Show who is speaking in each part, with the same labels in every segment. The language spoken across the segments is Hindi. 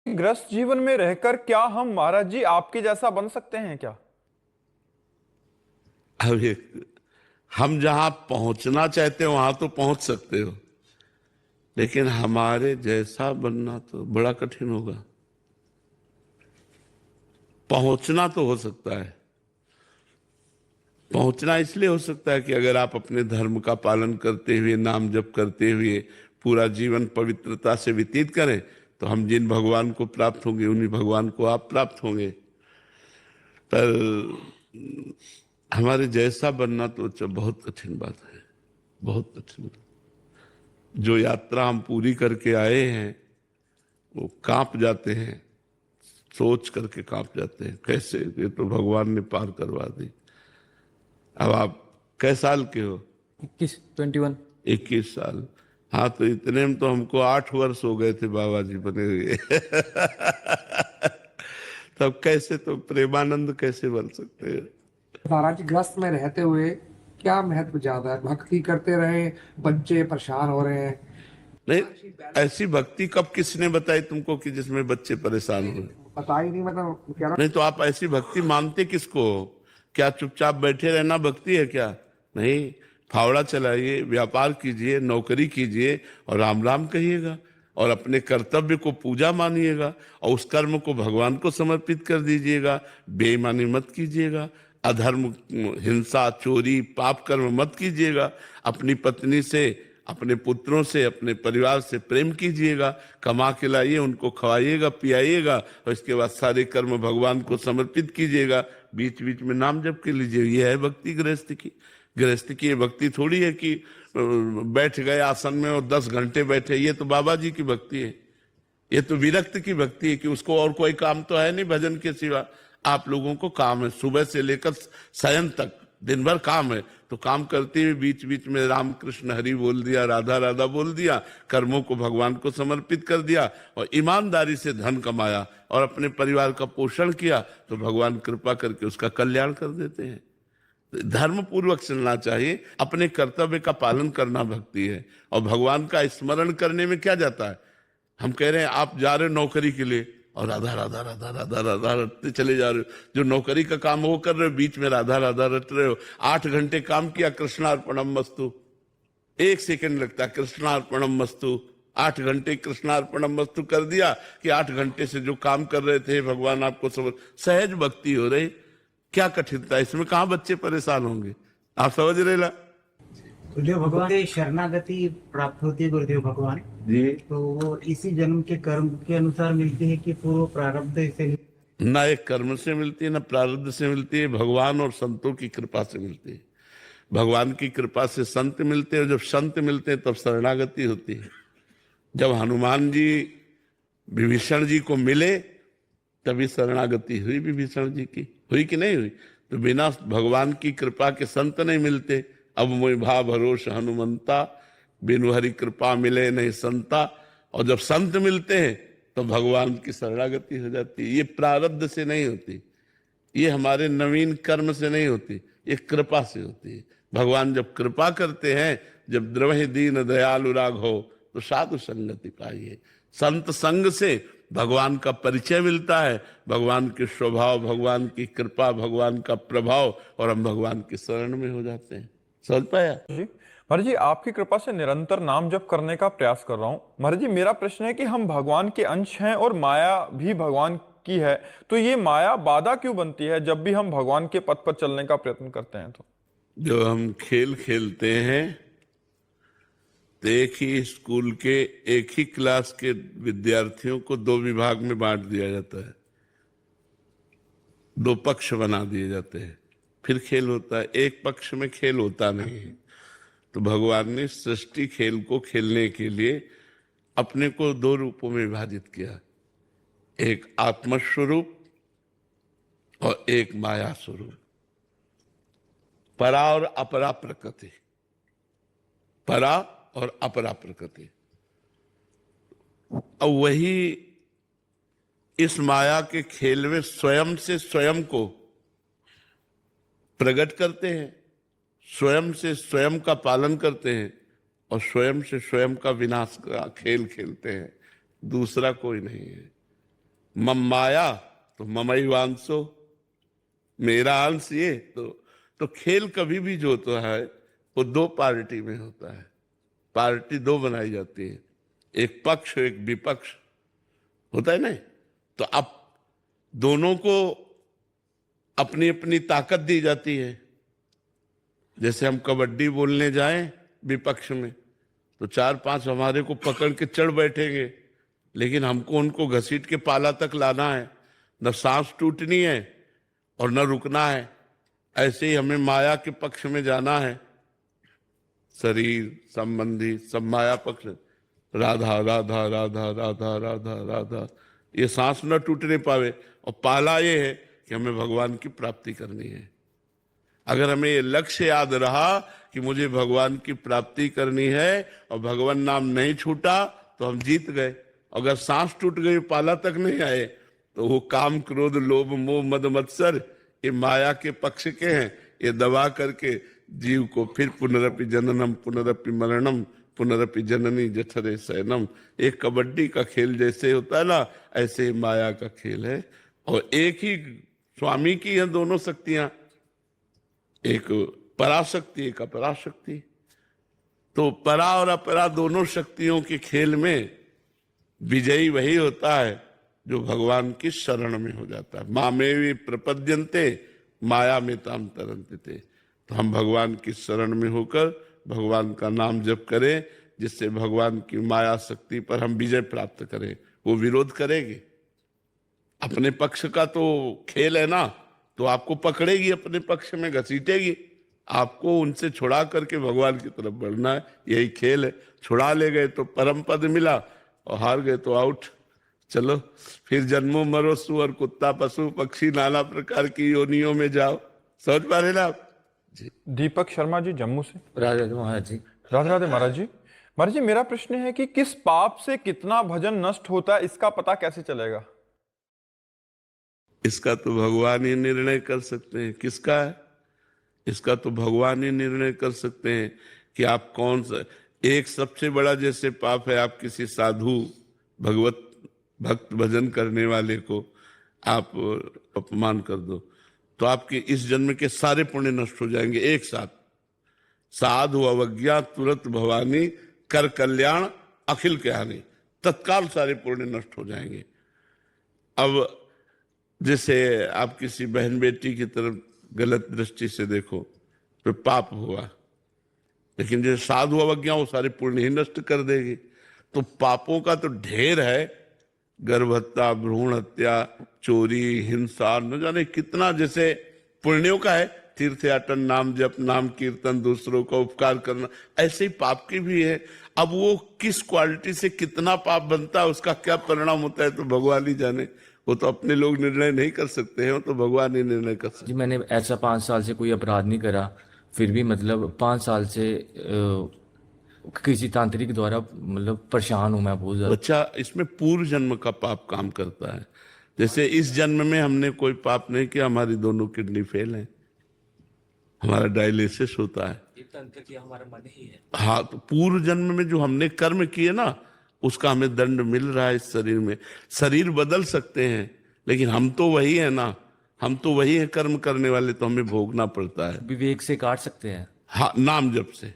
Speaker 1: ग्रस्त जीवन में रहकर क्या हम महाराज जी आपके जैसा बन सकते हैं क्या?
Speaker 2: अब हम जहां पहुंचना चाहते हो वहां तो पहुंच सकते हो, लेकिन हमारे जैसा बनना तो बड़ा कठिन होगा। पहुंचना तो हो सकता है। पहुंचना इसलिए हो सकता है कि अगर आप अपने धर्म का पालन करते हुए, नाम जप करते हुए पूरा जीवन पवित्रता से व्यतीत करें, तो हम जिन भगवान को प्राप्त होंगे उन्हीं भगवान को आप प्राप्त होंगे। पर हमारे जैसा बनना तो बहुत कठिन बात है, बहुत कठिन। जो यात्रा हम पूरी करके आए हैं वो कांप जाते हैं, सोच करके कांप जाते हैं, कैसे ये तो भगवान ने पार करवा दी। अब आप कै साल के हो?
Speaker 1: 21।
Speaker 2: 21 साल। हाँ, तो इतने में तो हमको 8 वर्ष हो गए थे बाबा जी बने हुए। तब कैसे तो प्रेमानंद कैसे बन सकते हैं?
Speaker 3: महाराज ग्रस्त में रहते हुए क्या महत्व ज्यादा है? भक्ति करते रहे, बच्चे परेशान हो रहे हैं।
Speaker 2: नहीं, ऐसी भक्ति कब किसने बताई तुमको कि जिसमें बच्चे परेशान हो?
Speaker 3: पता ही नहीं, मतलब कह रहा।
Speaker 2: नहीं तो आप ऐसी भक्ति मानते किसको हो? क्या चुपचाप बैठे रहना भक्ति है क्या? नहीं, फावड़ा चलाइए, व्यापार कीजिए, नौकरी कीजिए और राम राम कहिएगा और अपने कर्तव्य को पूजा मानिएगा और उस कर्म को भगवान को समर्पित कर दीजिएगा। बेईमानी मत कीजिएगा, अधर्म, हिंसा, चोरी, पाप कर्म मत कीजिएगा। अपनी पत्नी से, अपने पुत्रों से, अपने परिवार से प्रेम कीजिएगा, कमा के लाइए, उनको खवाइएगा, पियाइएगा और इसके बाद सारे कर्म भगवान को समर्पित कीजिएगा। बीच बीच में नाम जप के लीजिए। यह है भक्ति गृहस्थ की। गृहस्थ की ये भक्ति थोड़ी है कि बैठ गए आसन में और 10 घंटे बैठे। ये तो बाबा जी की भक्ति है। ये तो विरक्त की भक्ति है कि उसको और कोई काम तो है नहीं भजन के सिवा। आप लोगों को काम है, सुबह से लेकर शयन तक दिन भर काम है, तो काम करते हुए बीच बीच में राम कृष्ण हरि बोल दिया, राधा राधा बोल दिया, कर्मों को भगवान को समर्पित कर दिया और ईमानदारी से धन कमाया और अपने परिवार का पोषण किया, तो भगवान कृपा करके उसका कल्याण कर देते हैं। धर्म पूर्वक चलना चाहिए, अपने कर्तव्य का पालन करना भक्ति है। और भगवान का स्मरण करने में क्या जाता है? हम कह रहे हैं आप जा रहे हो नौकरी के लिए और राधा राधा राधा राधा राधा रटते चले जा रहे हो। जो नौकरी का काम वो कर रहे हो, बीच में राधा राधा रट रहे हो। 8 घंटे काम किया, कृष्णार्पणम मस्तु, 1 सेकंड लगता है कृष्णार्पणम मस्तु। 8 घंटे कृष्णार्पणम मस्तु कर दिया कि 8 घंटे से जो काम कर रहे थे भगवान आपको समझ, सहज भक्ति हो रही। क्या कठिनता इसमें? कहाँ बच्चे परेशान होंगे? आप समझ रहे ना?
Speaker 4: तो जो भगवान से शरणागति प्राप्त होती है गुरुदेव भगवान
Speaker 2: जी,
Speaker 4: तो वो इसी जन्म के कर्म के अनुसार मिलती है कि पूर्व प्रारब्ध से?
Speaker 2: ना एक कर्म से मिलती है, ना प्रारब्ध से मिलती है, भगवान और संतों की कृपा से मिलती है। भगवान की कृपा से संत मिलते हैं, जब संत मिलते हैं तब शरणागति होती है। जब हनुमान जी विभीषण जी को मिले तभी शरणागति हुई विभीषण जी की। हुई कि नहीं हुई? तो बिना भगवान की कृपा के संत नहीं मिलते। अब मोहि भा भरोस हनुमंता, बिनु हरि कृपा मिले नहीं संता। और जब संत मिलते हैं तो भगवान की शरणागति हो जाती है। ये प्रारब्ध से नहीं होती, ये हमारे नवीन कर्म से नहीं होती, ये कृपा से होती है। भगवान जब कृपा करते हैं, जब द्रवहि दीन दयालु राघो, तो साधु संगति पाइए। संत संग से भगवान का परिचय मिलता है, भगवान के स्वभाव, भगवान की कृपा, भगवान का प्रभाव, और हम भगवान की शरण में हो जाते हैं। समझ पाया
Speaker 1: जी महाराज जी, आपकी कृपा से निरंतर नाम जप करने का प्रयास कर रहा हूँ। महाराज जी, मेरा प्रश्न है कि हम भगवान के अंश हैं और माया भी भगवान की है, तो ये माया बाधा क्यों बनती है जब भी हम भगवान के पथ पर चलने का प्रयत्न करते हैं? तो
Speaker 2: जो हम खेल खेलते हैं तो एक ही स्कूल के एक ही क्लास के विद्यार्थियों को 2 विभाग में बांट दिया जाता है, 2 पक्ष बना दिए जाते हैं, फिर खेल होता है। एक पक्ष में खेल होता नहीं है। तो भगवान ने सृष्टि खेल को खेलने के लिए अपने को 2 रूपों में विभाजित किया, एक आत्म स्वरूप और एक माया स्वरूप। परा और अपरा प्रकृति, परा और अपरा प्रकृति। और वही इस माया के खेल में स्वयं से स्वयं को प्रकट करते हैं, स्वयं से स्वयं का पालन करते हैं और स्वयं से स्वयं का विनाश का खेल खेलते हैं। दूसरा कोई नहीं है। मम माया तो ममैवांसो, मेरा अंश ये। तो खेल कभी भी जो होता है वो दो पार्टी में होता है। पार्टी दो बनाई जाती है, एक पक्ष एक विपक्ष होता है ना। तो अब दोनों को अपनी अपनी ताकत दी जाती है। जैसे हम कबड्डी बोलने जाएं विपक्ष में तो 4-5 हमारे को पकड़ के चढ़ बैठेंगे, लेकिन हमको उनको घसीट के पाला तक लाना है, न सांस टूटनी है और न रुकना है। ऐसे ही हमें माया के पक्ष में जाना है। शरीर संबंधी सब माया पक्ष, राधा राधा राधा राधा राधा राधा, ये सांस न टूटने पावे। और पाला ये है कि हमें भगवान की प्राप्ति करनी है। अगर हमें ये लक्ष्य याद रहा कि मुझे भगवान की प्राप्ति करनी है और भगवान नाम नहीं छूटा तो हम जीत गए। अगर सांस टूट गई, पाला तक नहीं आए, तो वो काम क्रोध लोभ मोह मद मत्सर ये माया के पक्ष के हैं। ये दबा करके जीव को फिर पुनरपि जननम पुनरपि मरणम पुनरपि जननी जठरे शयनम, एक कबड्डी का खेल जैसे होता है ना, ऐसे ही माया का खेल है। और एक ही स्वामी की है दोनों शक्तियां, एक पराशक्ति एक अपराशक्ति। तो परा और अपरा दोनों शक्तियों के खेल में विजयी वही होता है जो भगवान की शरण में हो जाता है। मामेवि प्रपद्यन्ते माया में ताम तरन्ते थे। तो हम भगवान की शरण में होकर भगवान का नाम जप करें, जिससे भगवान की माया शक्ति पर हम विजय प्राप्त करें। वो विरोध करेगी, अपने पक्ष का तो खेल है ना, तो आपको पकड़ेगी, अपने पक्ष में घसीटेगी, आपको उनसे छुड़ा करके भगवान की तरफ बढ़ना है। यही खेल है। छुड़ा ले गए तो परम पद मिला और हार गए तो आउट। चलो फिर जन्मों मरो सुअर कुत्ता पशु पक्षी नाना प्रकार की योनियों में जाओ। समझ पा रहे ना आप?
Speaker 1: दीपक शर्मा जी जम्मू से।
Speaker 5: राधे राधे महाराज जी।
Speaker 1: राधे राधे महाराज जी। महाराज जी, मेरा प्रश्न है कि किस पाप से कितना भजन नष्ट होता है, इसका पता कैसे चलेगा?
Speaker 2: इसका तो भगवान ही निर्णय कर सकते हैं। किसका है? इसका तो भगवान ही निर्णय कर सकते हैं कि आप कौन सा। एक सबसे बड़ा जैसे पाप है, आप किसी साधु भगवत भक्त भजन करने वाले को आप अपमान कर दो, तो आपके इस जन्म के सारे पुण्य नष्ट हो जाएंगे एक साथ। साधु अवज्ञा तुरंत भवानी कर कल्याण अखिल कहानी, तत्काल सारे पुण्य नष्ट हो जाएंगे। अब जैसे आप किसी बहन बेटी की तरफ गलत दृष्टि से देखो तो पाप हुआ, लेकिन जैसे साधु अवज्ञा वो सारे पुण्य ही नष्ट कर देगी। तो पापों का तो ढेर है, गर्भ हत्या, भ्रूण हत्या, चोरी, हिंसा, न जाने कितना। जैसे पुण्यों का है तीर्थयाटन, नाम जप, नाम कीर्तन, दूसरों का उपकार करना, ऐसे ही पाप की भी है। अब वो किस क्वालिटी से कितना पाप बनता है, उसका क्या परिणाम होता है, तो भगवान ही जाने। वो तो अपने लोग निर्णय नहीं कर सकते हैं, वो तो भगवान ही निर्णय कर सकते
Speaker 5: जी मैंने ऐसा 5 साल से कोई अपराध नहीं करा, फिर भी मतलब 5 साल से किसी तांत्रिक द्वारा मतलब परेशान हूं मैं बहुत ज्यादा।
Speaker 2: बच्चा, इसमें पूर्व जन्म का पाप काम करता है। जैसे इस जन्म में हमने कोई पाप नहीं किया, हमारी दोनों किडनी फेल है, हमारा डायलिसिस होता है,
Speaker 5: ये तंत्र की हमारा मन ही है।
Speaker 2: हाँ, तो पूर्व जन्म में जो हमने कर्म किए ना, उसका हमें दंड मिल रहा है इस शरीर में। शरीर बदल सकते हैं, लेकिन हम तो वही है ना, हम तो वही है कर्म करने वाले, तो हमें भोगना पड़ता है।
Speaker 5: विवेक से काट सकते हैं।
Speaker 2: हाँ, नाम जप से,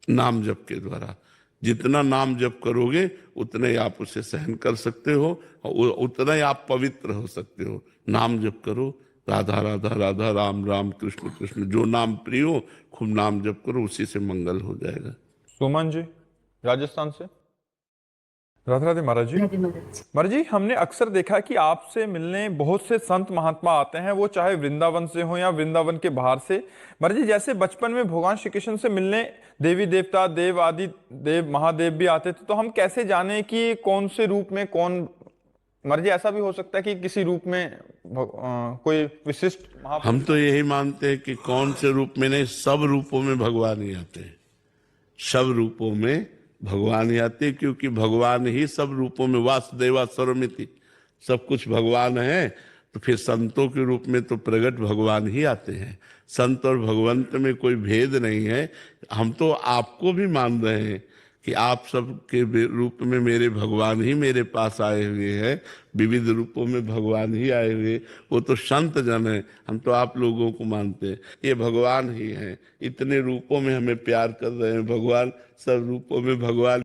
Speaker 2: नाम जप के द्वारा जितना नाम जप करोगे उतने ही आप उसे सहन कर सकते हो और उतना ही आप पवित्र हो सकते हो। नाम जप करो, राधा राधा राधा राम राम कृष्ण कृष्ण, जो नाम प्रिय हो खूब नाम जप करो, उसी से मंगल हो जाएगा।
Speaker 1: सुमन जी राजस्थान से। राधे राधे महाराज जी। महाराज जी, हमने अक्सर देखा कि आपसे मिलने बहुत से संत महात्मा आते हैं, वो चाहे वृंदावन से हो या वृंदावन के बाहर से। महाराज जी, जैसे बचपन में भगवान श्री कृष्ण से मिलने देवी देवता, देव आदि देव महादेव भी आते थे, तो हम कैसे जाने कि कौन से रूप में कौन? महाराज जी, ऐसा भी हो सकता है कि किसी रूप में कोई विशिष्ट महापुरुष।
Speaker 2: हम तो यही मानते हैं कि कौन से रूप में नहीं, सब रूपों में भगवान ही आते हैं, सब रूपों में भगवान ही आते हैं, क्योंकि भगवान ही सब रूपों में वासुदेवा सर्वमिति, सब कुछ भगवान है। तो फिर संतों के रूप में तो प्रगट भगवान ही आते हैं। संत और भगवंत में कोई भेद नहीं है। हम तो आपको भी मान रहे हैं कि आप सब के रूप में मेरे भगवान ही मेरे पास आए हुए हैं, विविध रूपों में भगवान ही आए हुए। वो तो संत जन है, हम तो आप लोगों को मानते हैं, ये भगवान ही हैं। इतने रूपों में हमें प्यार कर रहे हैं भगवान, सब रूपों में भगवान